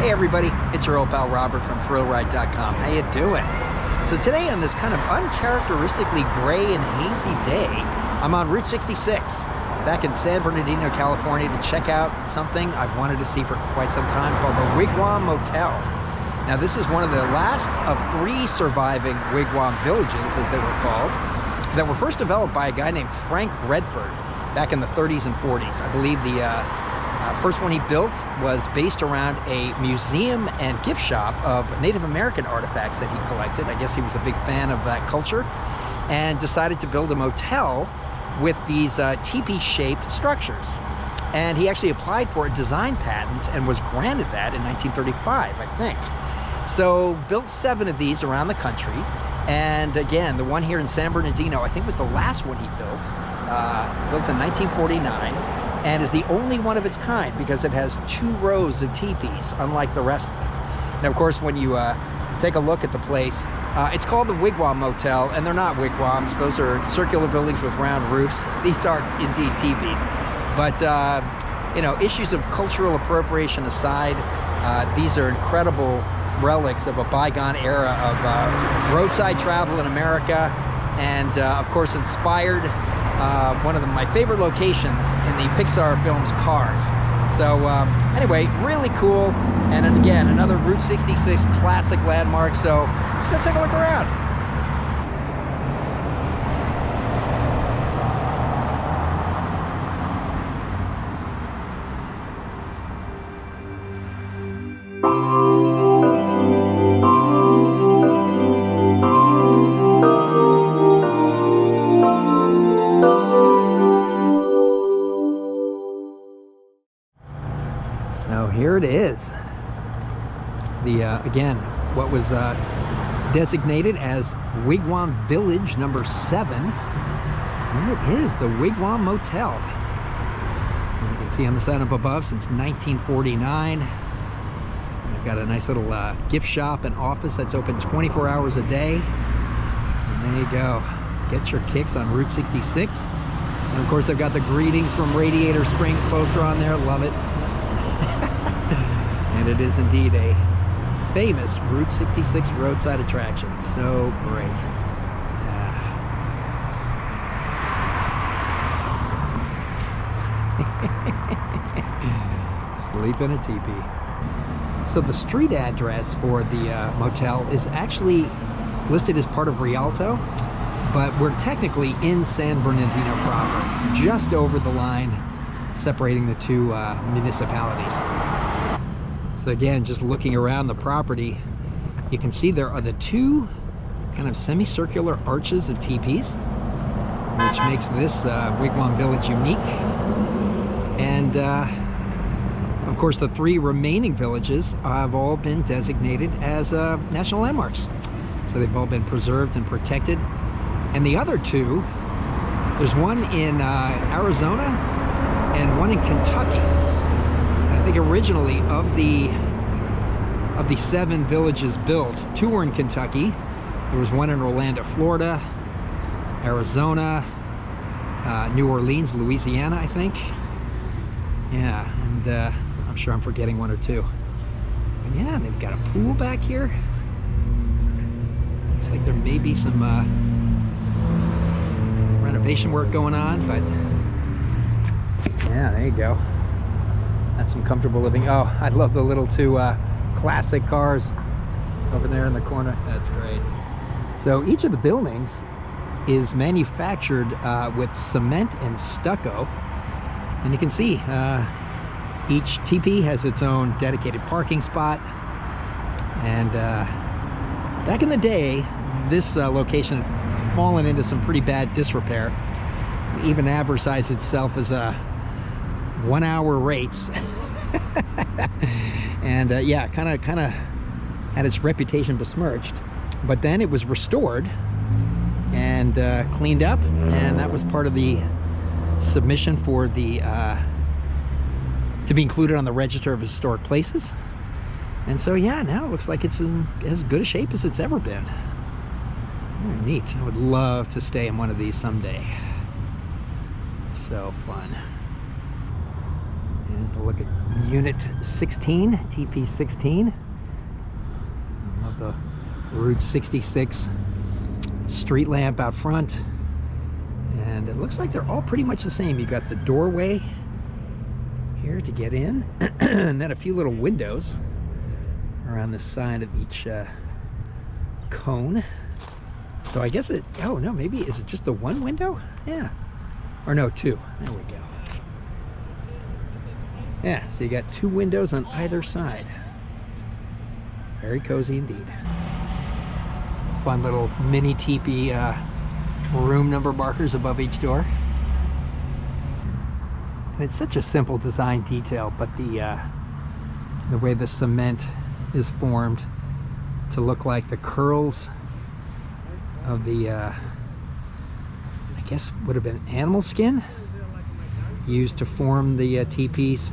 Hey everybody, it's your old pal Robert from ThrillRide.com. How you doing? So today on this kind of uncharacteristically gray and hazy day, I'm on Route 66 back in San Bernardino, California to check out something I've wanted to see for quite some time called the Wigwam Motel. Now this is one of the last of 3 surviving wigwam villages, as they were called, that were first developed by a guy named Frank Redford back in the 30s and 40s. I believe the first one he built was based around a museum and gift shop of Native American artifacts that he collected. I guess he was a big fan of that culture and decided to build a motel with these teepee-shaped structures. And he actually applied for a design patent and was granted that in 1935, I think. So built 7 of these around the country. And again, the one here in San Bernardino, I think was the last one he built in 1949. And is the only one of its kind because it has 2 rows of teepees, unlike the rest of them. Now, of course, when you take a look at the place, it's called the Wigwam Motel, and they're not wigwams. Those are circular buildings with round roofs. These are indeed teepees. But, you know, issues of cultural appropriation aside, these are incredible relics of a bygone era of roadside travel in America, and, of course, inspired one of my favorite locations in the Pixar films Cars. So anyway, really cool, and again, another Route 66 classic landmark. So let's go take a look around. So here it is. The again, what was designated as Wigwam Village number 7. Here it is, the Wigwam Motel. And you can see on the sign up above, since 1949. And they've got a nice little gift shop and office that's open 24 hours a day. And there you go. Get your kicks on Route 66. And of course, they've got the Greetings from Radiator Springs poster on there. Love it. And it is indeed a famous Route 66 roadside attraction. So great. Yeah. Sleep in a teepee. So the street address for the motel is actually listed as part of Rialto, but we're technically in San Bernardino proper, just over the line separating the 2 municipalities. So again, just looking around the property, you can see there are the 2 kind of semicircular arches of teepees, which makes this Wigwam Village unique. And of course, the 3 remaining villages have all been designated as national landmarks. So they've all been preserved and protected. And the other 2, there's one in Arizona and one in Kentucky. I think originally of the 7 villages built, 2 were in Kentucky. There was one in Orlando, Florida, Arizona, New Orleans, Louisiana, I think. Yeah, and I'm sure I'm forgetting 1 or 2. But yeah, they've got a pool back here. Looks like there may be some renovation work going on, but yeah, there you go. That's some comfortable living. Oh, I love the little 2 classic cars over there in the corner. That's great. So each of the buildings is manufactured with cement and stucco. And you can see each teepee has its own dedicated parking spot. And back in the day, this location had fallen into some pretty bad disrepair. It even advertised itself as a 1-hour rates. And yeah, kind of had its reputation besmirched, but then it was restored and cleaned up, and that was part of the submission for the to be included on the Register of Historic Places. And so yeah, now it looks like it's in as good a shape as it's ever been. Very neat. I would love to stay in one of these someday. So fun. Here's a look at Unit 16, TP 16. I love the Route 66 street lamp out front. And it looks like they're all pretty much the same. You've got the doorway here to get in, and then a few little windows around the side of each cone. So I guess it, oh no, maybe, is it just the one window? Yeah. Or no, two. There we go. Yeah, so you got two windows on either side. Very cozy indeed. Fun little mini teepee room number markers above each door. And it's such a simple design detail, but the way the cement is formed to look like the curls of the I guess would have been animal skin used to form the teepees,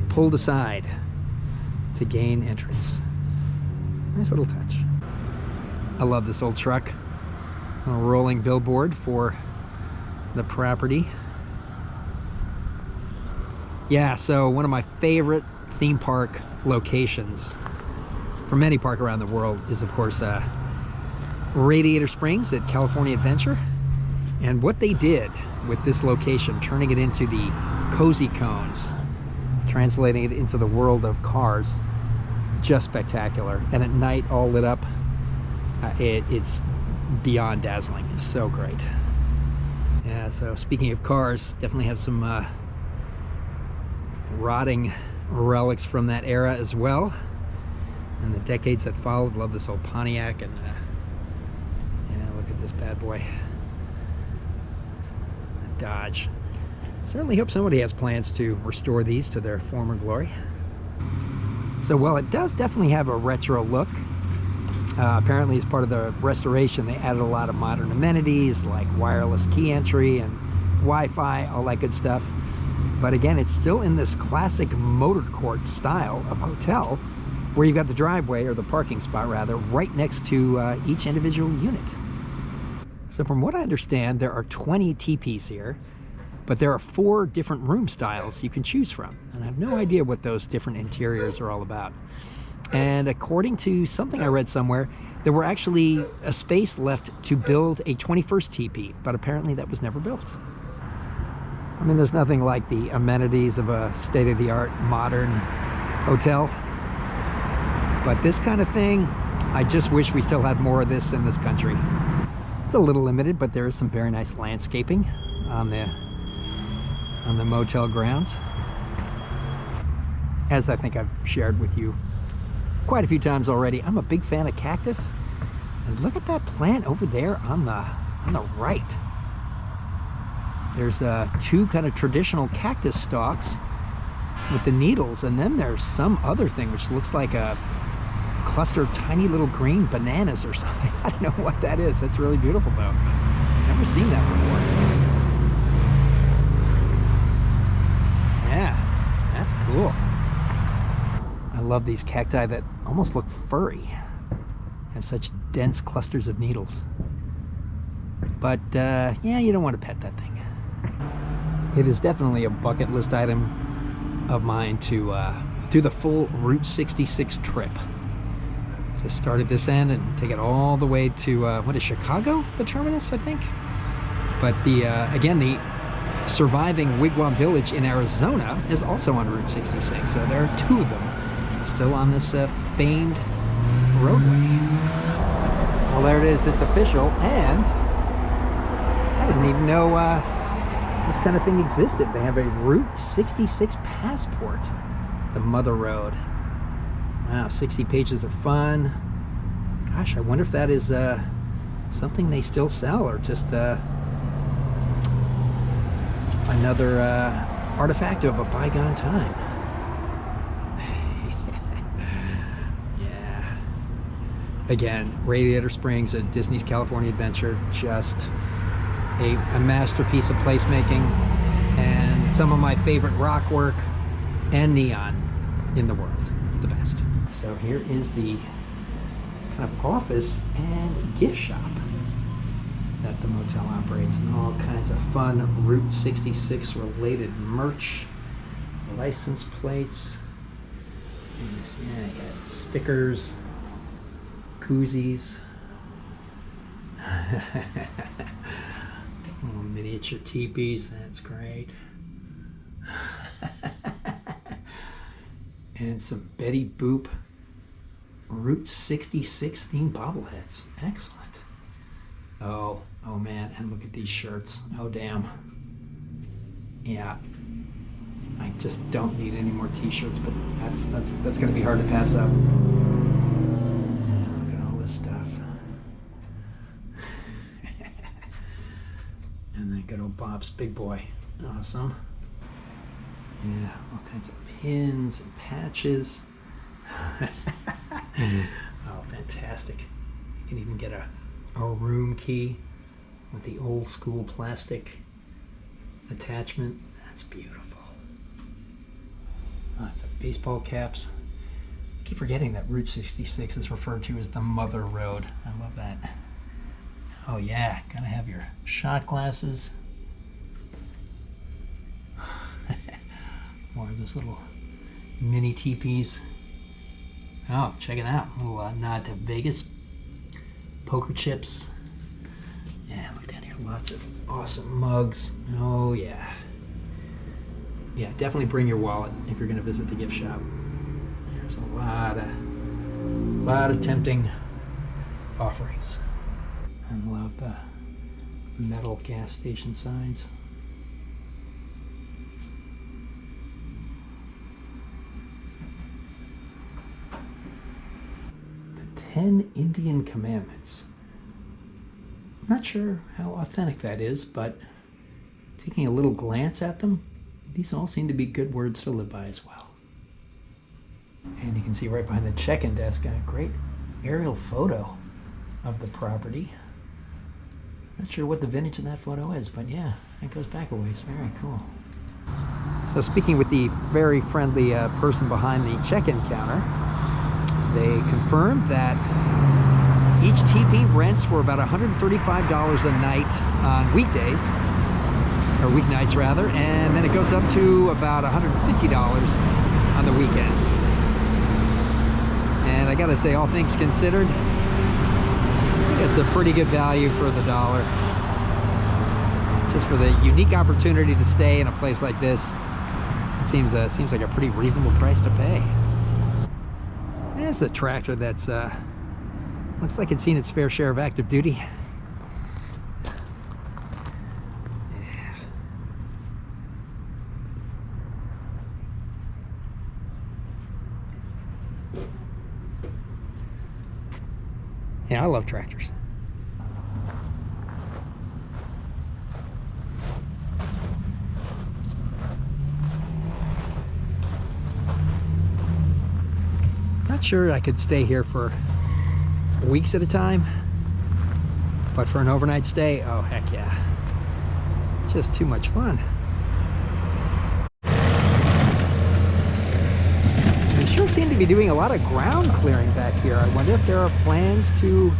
pulled aside to gain entrance. Nice little touch. I love this old truck. A rolling billboard for the property. Yeah, so one of my favorite theme park locations from any park around the world is, of course, Radiator Springs at California Adventure. And what they did with this location, turning it into the cozy cones, translating it into the world of cars, just spectacular. And at night, all lit up, it's beyond dazzling. It's so great. Yeah, so speaking of cars, definitely have some rotting relics from that era as well, and the decades that followed. Love this old Pontiac, and yeah, look at this bad boy, a Dodge. Certainly hope somebody has plans to restore these to their former glory. So while it does definitely have a retro look, apparently as part of the restoration they added a lot of modern amenities like wireless key entry and Wi-Fi, all that good stuff. But again, it's still in this classic motor court style of hotel, where you've got the driveway, or the parking spot rather, right next to each individual unit. So from what I understand, there are 20 teepees here, but there are 4 different room styles you can choose from. And I have no idea what those different interiors are all about. And according to something I read somewhere, there were actually a space left to build a 21st teepee, but apparently that was never built. I mean, there's nothing like the amenities of a state-of-the-art modern hotel, but this kind of thing, I just wish we still had more of this in this country. It's a little limited, but there is some very nice landscaping on the motel grounds. As I think I've shared with you quite a few times already, I'm a big fan of cactus. And look at that plant over there on the right. There's 2 kind of traditional cactus stalks with the needles, and then there's some other thing which looks like a cluster of tiny little green bananas or something. I don't know what that is. That's really beautiful though. Never seen that before. Yeah, that's cool. I love these cacti that almost look furry. Have such dense clusters of needles. But yeah, you don't want to pet that thing. It is definitely a bucket list item of mine to do the full Route 66 trip. Just start at this end and take it all the way to, what is Chicago, the terminus, I think? But again, the surviving Wigwam Village in Arizona is also on Route 66. So there are 2 of them still on this famed roadway. Well, there it is. It's official, and I didn't even know this kind of thing existed. They have a Route 66 passport, the Mother Road. Wow, 60 pages of fun. Gosh, I wonder if that is something they still sell, or just another artifact of a bygone time. Yeah. Again, Radiator Springs at Disney's California Adventure, just a masterpiece of placemaking, and some of my favorite rock work and neon in the world. The best. So here is the kind of office and gift shop that the motel operates, and all kinds of fun Route 66 related merch, license plates. Yeah, you got stickers, koozies. Little miniature teepees, that's great. And some Betty Boop Route 66 themed bobbleheads. Excellent. Oh man, and look at these shirts. Oh damn. Yeah. I just don't need any more t-shirts, but that's gonna be hard to pass up. Yeah, look at all this stuff. And then good old Bob's Big Boy. Awesome. Yeah, all kinds of pins and patches. Oh, fantastic. You can even get a room key with the old school plastic attachment. That's beautiful. Oh, it's a baseball caps. I keep forgetting that Route 66 is referred to as the Mother Road. I love that. Oh yeah, gotta have your shot glasses. More of those little mini teepees. Oh, check it out. A little nod to Vegas. Poker chips. Yeah, look down here. Lots of awesome mugs. Oh, yeah. Yeah, definitely bring your wallet if you're going to visit the gift shop. There's a lot of tempting offerings. I love the metal gas station signs. The 10 Indian Commandments. I'm not sure how authentic that is, but taking a little glance at them, these all seem to be good words to live by as well. And you can see right behind the check-in desk a great aerial photo of the property. Not sure what the vintage of that photo is, but yeah, it goes back a ways. Very cool. So speaking with the very friendly person behind the check-in counter, they confirmed that each teepee rents for about $135 a night on weekdays, or weeknights rather, and then it goes up to about $150 on the weekends. And I gotta say, all things considered, it's a pretty good value for the dollar. Just for the unique opportunity to stay in a place like this, it seems like a pretty reasonable price to pay. There's a tractor that's looks like it's seen its fair share of active duty. Yeah, I love tractors. Not sure I could stay here for weeks at a time, but for an overnight stay, oh heck yeah. Just too much fun. They sure seem to be doing a lot of ground clearing back here. I wonder if there are plans to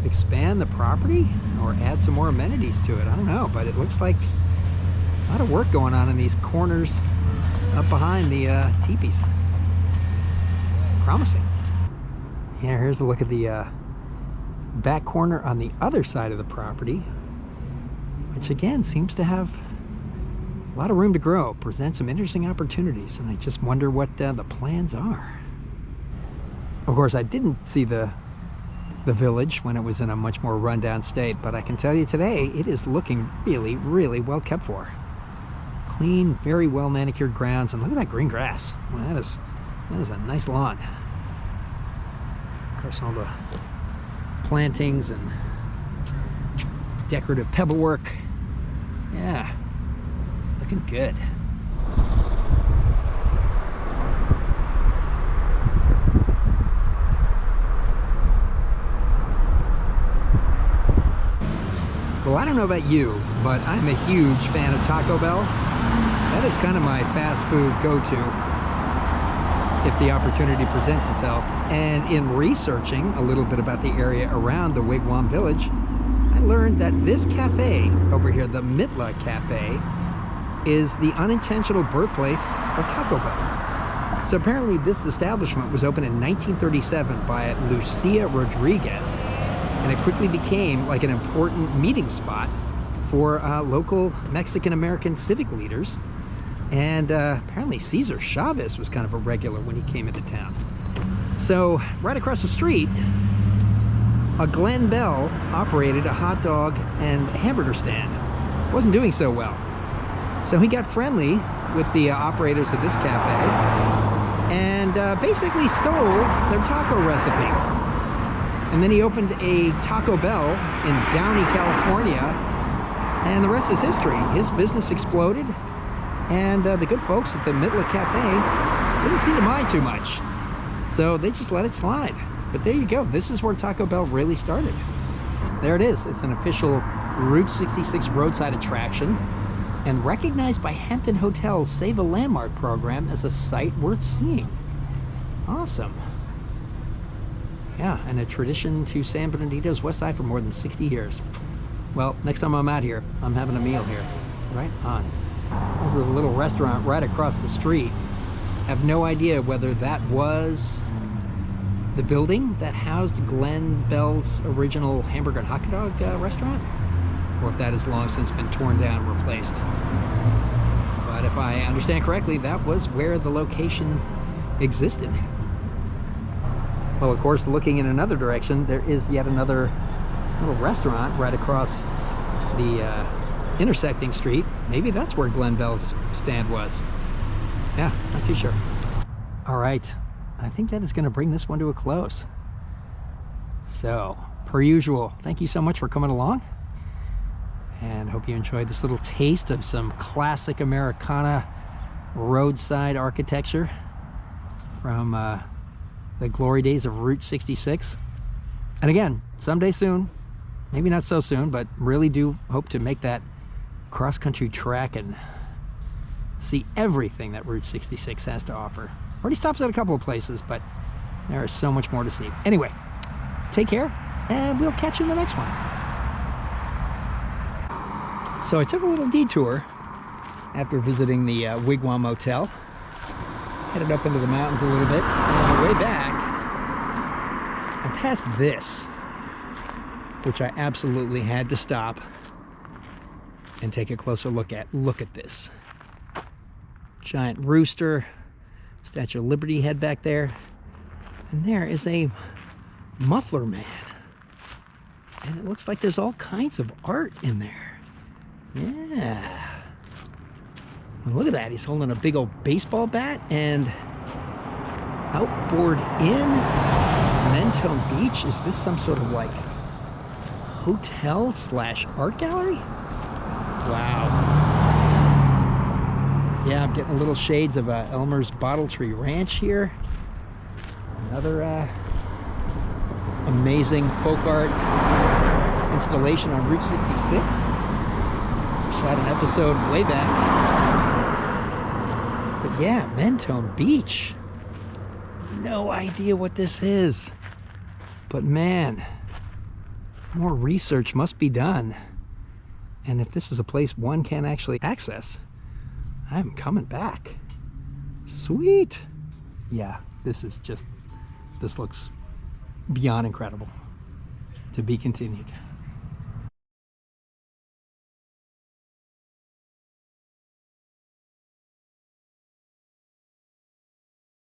expand the property or add some more amenities to it. I don't know, but it looks like a lot of work going on in these corners up behind the teepees. Promising. Yeah, here's a look at the back corner on the other side of the property, which again seems to have a lot of room to grow, present some interesting opportunities, and I just wonder what the plans are. Of course, I didn't see the village when it was in a much more rundown state, but I can tell you today it is looking really, really well kept for. Clean, very well manicured grounds, and look at that green grass. Well, that is a nice lawn. Of course, all the plantings and decorative pebble work. Yeah, looking good. Well, I don't know about you, but I'm a huge fan of Taco Bell. That is kind of my fast food go-to if the opportunity presents itself. And in researching a little bit about the area around the Wigwam Village, I learned that this cafe over here, the Mitla Cafe, is the unintentional birthplace of Taco Bell. So apparently this establishment was opened in 1937 by Lucia Rodriguez, and it quickly became like an important meeting spot for local Mexican-American civic leaders. And apparently Cesar Chavez was kind of a regular when he came into town. So right across the street, a Glenn Bell operated a hot dog and hamburger stand. Wasn't doing so well. So he got friendly with the operators of this cafe and basically stole their taco recipe. And then he opened a Taco Bell in Downey, California, and the rest is history. His business exploded, and the good folks at the Mitla Cafe didn't seem to mind too much. So they just let it slide. But there you go. This is where Taco Bell really started. There it is. It's an official Route 66 roadside attraction and recognized by Hampton Hotel's Save a Landmark program as a site worth seeing. Awesome. Yeah, and a tradition to San Bernardino's west side for more than 60 years. Well, next time I'm out here, I'm having a meal here. Right on. This is a little restaurant right across the street. I have no idea whether that was the building that housed Glenn Bell's original hamburger and hot dog restaurant, or if that has long since been torn down and replaced. But if I understand correctly, that was where the location existed. Well, of course, looking in another direction, there is yet another little restaurant right across the intersecting street. Maybe that's where Glenn Bell's stand was. Yeah, not too sure. All right, I think that is going to bring this one to a close. So, per usual, thank you so much for coming along, and hope you enjoyed this little taste of some classic Americana roadside architecture from the glory days of Route 66. And again, someday soon, maybe not so soon, but really do hope to make that cross-country trek and see everything that Route 66 has to offer. Already stops at a couple of places, but there is so much more to see. Anyway, take care, and we'll catch you in the next one. So I took a little detour after visiting the Wigwam Motel. Headed up into the mountains a little bit, and on the way back, I passed this, which I absolutely had to stop and take a closer look at. Look at this. Giant rooster, Statue of Liberty head back there, and there is a muffler man. And it looks like there's all kinds of art in there. Yeah. Well, look at that. He's holding a big old baseball bat, and outboard in Mentone Beach. Is this some sort of like hotel slash art gallery? Wow. Yeah, I'm getting a little shades of Elmer's Bottle Tree Ranch here. Another amazing folk art installation on Route 66. Shot an episode way back. But yeah, Mentone Beach. No idea what this is. But man, more research must be done. And if this is a place one can actually access, I'm coming back. Sweet. Yeah, this looks beyond incredible. To be continued.